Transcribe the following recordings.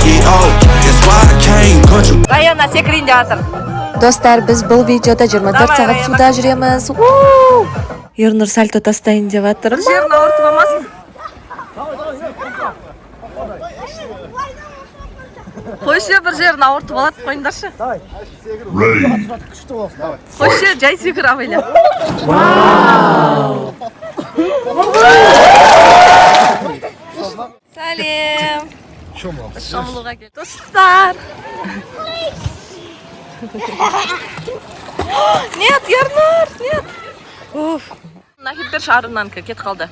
it all. That's why I came country. Rayana sekirinde atır. Dostlar, biz бұл видеода 24 сағат суда жүреміз. Ернұр сальто тастайын деп жатыр. Жерін ауыртып алмасын. Қойшы бір жерін ауыртып алады, қойындаршы. Қойшы жай секір абайла. Сәлем. Шомылуға кел. Достар. Нет, Ернұр, нет. Нахип бір шарынан кет қалды.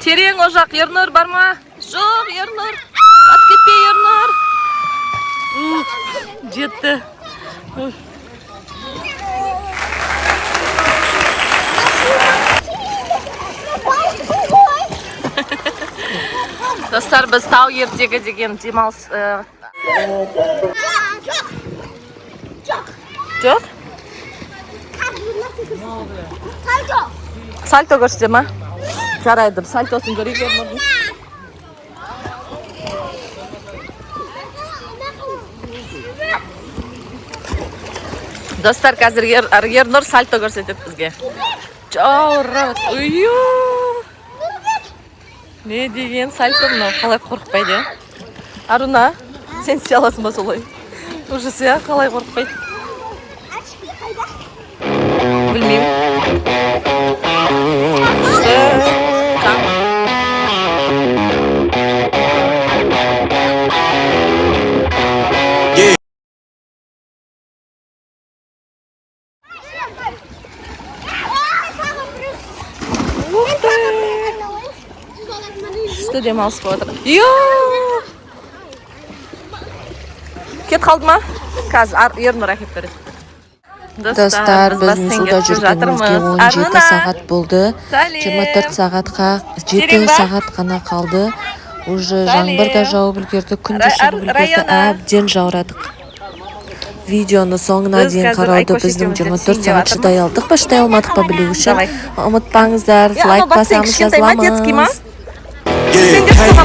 Терең ожақ, Ернұр бар ма? Жоқ, Ернұр. Ат кетпе, Ернұр. Жетті. Достар, біз тау ертегі деген демалыс... Жоқ? Сальто көрсете ма? Жарайды, сальтосын көрейік Ернұрдың. Достар, қазір Ернұр сальто көрсетеді бізге. Жаурат, үйю! Не деген сальто мынау, қалай қорқпайды? Аруна, сен істей аласың ба солай? Ужасы, қалай қорқпайды? Білмеймін. Üstü demals bu arada. Yoo! Ket қалды ма? Қазір Ернұр әкеп береді. Достар, біз суда жүргенімізге 17 сағат болды. 24 сағатқа 7 сағат қана қалды. Уже жаңбыр да жауып үлгерді, күн де шығып үлгерді, әбден жаурадық. Видеоны соңына дейін қарауды біздің 24 сағат шыдай алдық па, шыдай алмадық па білу үшін. Ұмытпаңыздар, лайк басамыз, жазыламыз. Yeah, can't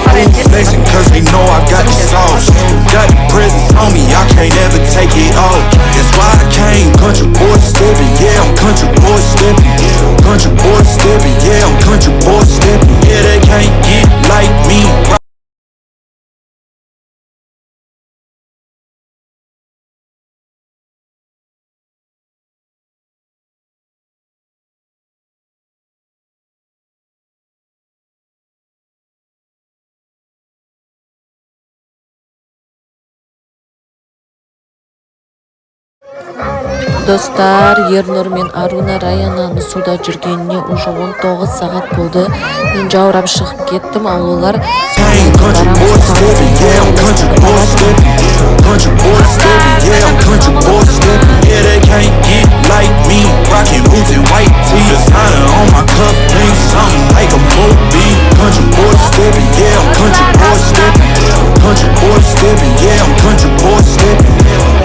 flexing cause they know I got the sauce. Got the presents on me, I can't ever take it off. That's why I came country boy stepping. Yeah, I'm country boy stepping. Country boy stepping. Yeah, I'm country boy stepping. Yeah, they can't get like me. Достар, Ернұр мен Аруна Раянаны суда жүргеніне уже 19 сағат болды. Мен жаурап шығып кеттім, ал олар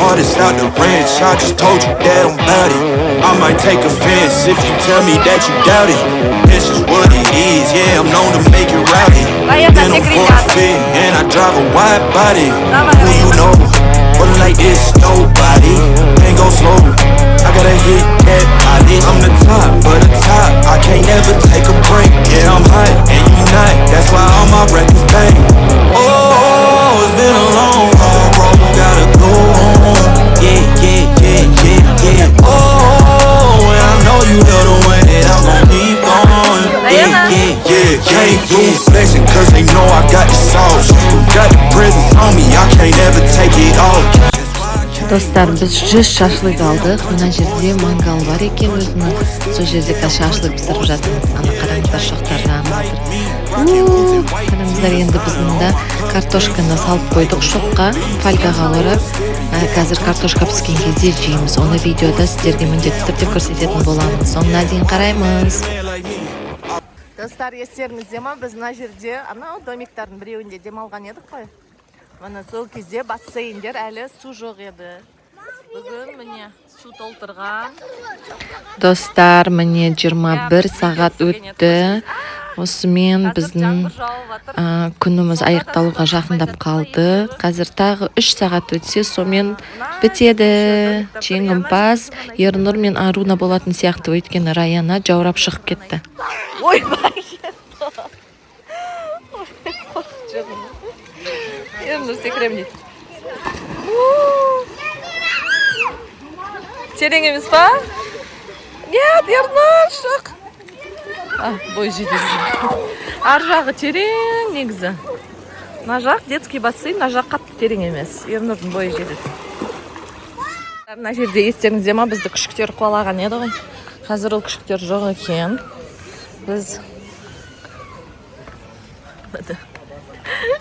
Artist out the ranch, I just told you that I'm bout it. I might take offense if you tell me that you doubt it. It's just what it is, yeah, I'm known to make it rowdy. Then I'm forfeit, and I drive a wide body. Who you know, but like this, nobody. Can't go slow, I gotta hit that body. I'm the top, but the top, I can't never take a break. Yeah, I'm hot, and you not, that's why all my records bang. Oh, it's been a long road, gotta go home. Yeah, yeah, yeah, yeah, yeah. Oh, and I know you know the way that I'm gon' keep going. Yeah, yeah, yeah. Can't do flexing cause they know I got the sauce. Got the presents on me, I can't ever take it off. Достар, біз 100 шашлык алдық. Мына жерде мангал бар екен өзінің. Сол жерде шашлык пісіріп жатырмыз. Ана қараңыздар, шоқтар жағып жатыр. Қараңыздар, енді біз мында картошканы салып қойдық шоққа, фольгаға орап. Қазір картошка піскен кезде жейміз. Оны видеода сіздерге міндетті түрде көрсететін боламыз. Соңына дейін қараймыз. Достар, естеріңізде ма, біз мына жерде анау домиктардың біреуінде демалған едік қой. Мына сол кезде бассейндер әлі су жоқ еді. Бүгін міне су толтырған. Достар, міне 21 сағат өтті. Осымен біздің күніміз аяқталуға жақындап қалды. Қазір тағы 3 сағат өтсе, сомен бітеді. Жеңімпаз Ернұр мен Аруна болатын сияқты, өйткені Раяна жаурап шығып кетті. Ойбай! Ернұр секірем дейді. Терең емес па? Нет, Ернұр, шық! Бой жетеді. Ар жағы терең негізі. Мына жақ детский бассейн, мына жақ қатты терең емес. Ернұрдың бойы жетеді. Мына жерде естеріңізде ма, бізді күшіктер қуалаған еді ғой. Қазір ол күшіктер жоқ екен. Біз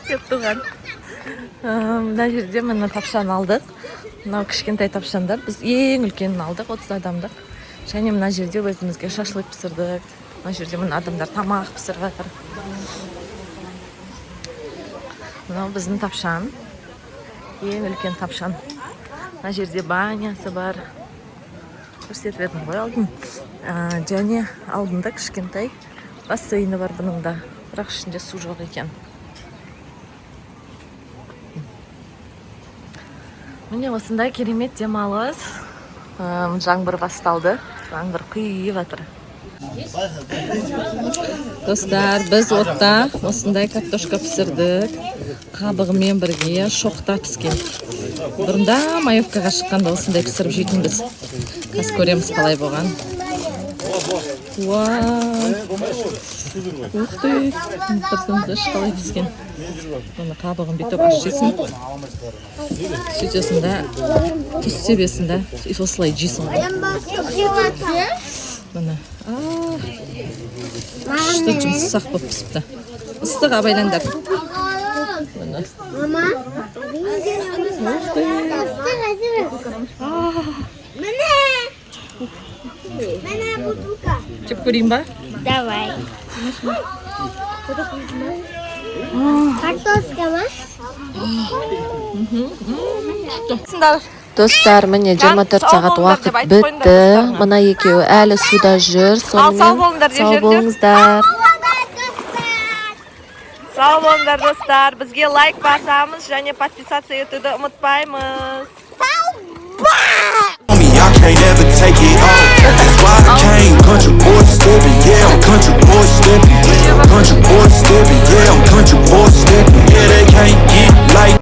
кеп туған. Мына жерде мына тапшан алдық. Мынау кішкентай тапшандар. Біз ең үлкенін алдық, 30 адамдық. Және мына жерде өзімізге шашлык пісірдік. Мына жерде мына адамдар тамақ пісіріп жатыр. Мынау біздің тапшан. Ең үлкен тапшан. Мына жерде банясы бар. Көрсетіп едім ғой алдын. Және алдында кішкентай бассейні бар бұның да. Бірақ ішінде су жоқ екен. Міне осындай керемет демалыс. Жаңбыр басталды. Жаңбыр құйып жатыр. Достар, біз отта осындай картошка пісірдік. Қабығымен бірге шоқта піскен. Бұрында маевкаға шыққанда осындай пісіріп жейтінбіз. Қазір көреміз қалай болған. Ух ты! Тұрсаңыздар қалай піскен. Оны қабығын бүйтіп ашшысын. Сөйтесін да, тұз себесін да, осылай жейсін. Мына. Күшті жұмсақ болып пісіпті. Ыстық абайлаңдар. Мама. Жеп көрейін ба? Давай. Картошка ма? Достар, міне 24 сағат уақыт бітті. Мына екеуі әлі суда жүр. Сонымен сау болыңыздар. Сау болыңдар достар. Бізге лайк басамыз және подписация етуді ұмытпаймыз. I can't ever take it all. That's why I came. Country boy stepping, yeah, I'm country boy stepping. Country boy stepping, yeah, I'm country boy stepping. Yeah, they can't get like